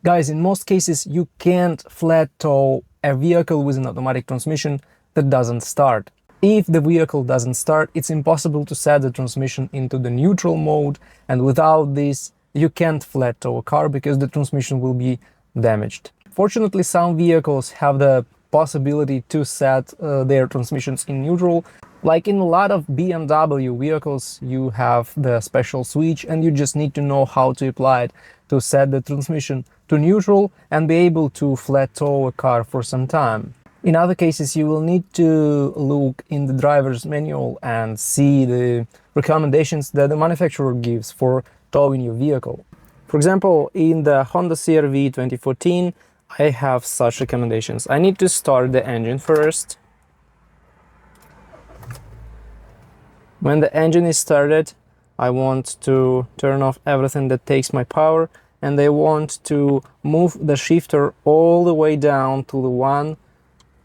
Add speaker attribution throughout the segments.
Speaker 1: Guys, in most cases, you can't flat tow a vehicle with an automatic transmission that doesn't start. If the vehicle doesn't start, it's impossible to set the transmission into the neutral mode, and without this, you can't flat tow a car because the transmission will be damaged. Fortunately, some vehicles have the possibility to set their transmissions in neutral. Like in a lot of BMW vehicles, you have the special switch and you just need to know how to apply it to set the transmission to neutral and be able to flat tow a car for some time. In other cases, you will need to look in the driver's manual and see the recommendations that the manufacturer gives for towing your vehicle. For example, in the Honda CR-V 2014, I have such recommendations. I need to start the engine first. When the engine is started, I want to turn off everything that takes my power, and I want to move the shifter all the way down to the 1.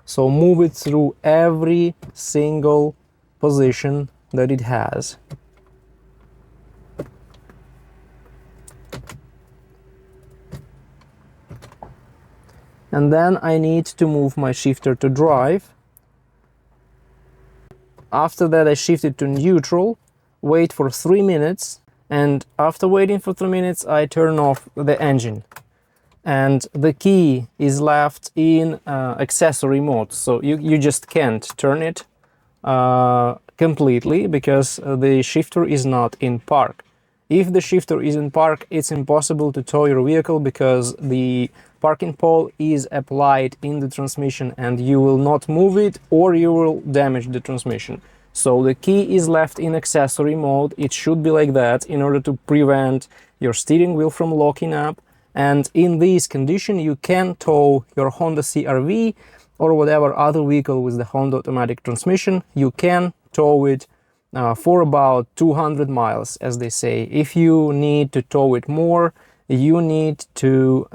Speaker 1: So move it through every single position that it has. And then I need to move my shifter to drive. After that, I shift it to neutral, wait for 3 minutes, and after waiting for 3 minutes, I turn off the engine. And the key is left in accessory mode, so you just can't turn it completely because the shifter is not in park. If the shifter is in park, it's impossible to tow your vehicle because the parking pole is applied in the transmission and you will not move it or you will damage the transmission. So the key is left in accessory mode. It should be like that in order to prevent your steering wheel from locking up. And in this condition, you can tow your Honda CR-V or whatever other vehicle with the Honda automatic transmission. You can tow it for about 200 miles, as they say. If you need to tow it more, you need to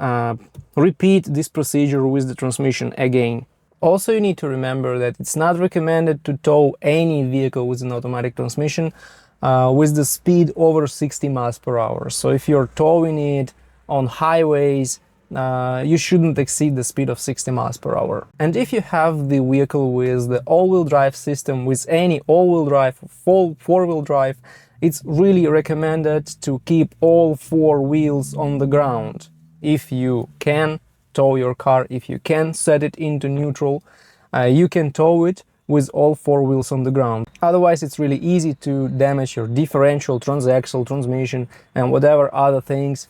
Speaker 1: repeat this procedure with the transmission again. Also, you need to remember that it's not recommended to tow any vehicle with an automatic transmission with the speed over 60 miles per hour. So if you're towing it on highways, you shouldn't exceed the speed of 60 miles per hour. And if you have the vehicle with the all-wheel drive system, with any all-wheel drive, four-wheel drive, it's really recommended to keep all 4 wheels on the ground. If you can tow your car, if you can set it into neutral, you can tow it with all 4 wheels on the ground. Otherwise, it's really easy to damage your differential, transaxle, transmission, and whatever other things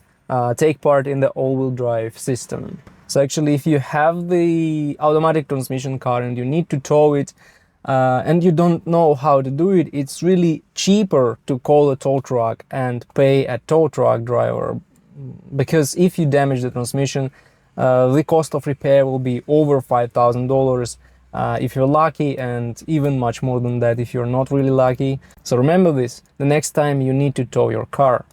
Speaker 1: take part in the all-wheel drive system. So actually, if you have the automatic transmission car and you need to tow it and you don't know how to do it, it's really cheaper to call a tow truck and pay a tow truck driver, because if you damage the transmission, the cost of repair will be over $5,000 if you're lucky, and even much more than that if you're not really lucky. So remember this the next time you need to tow your car.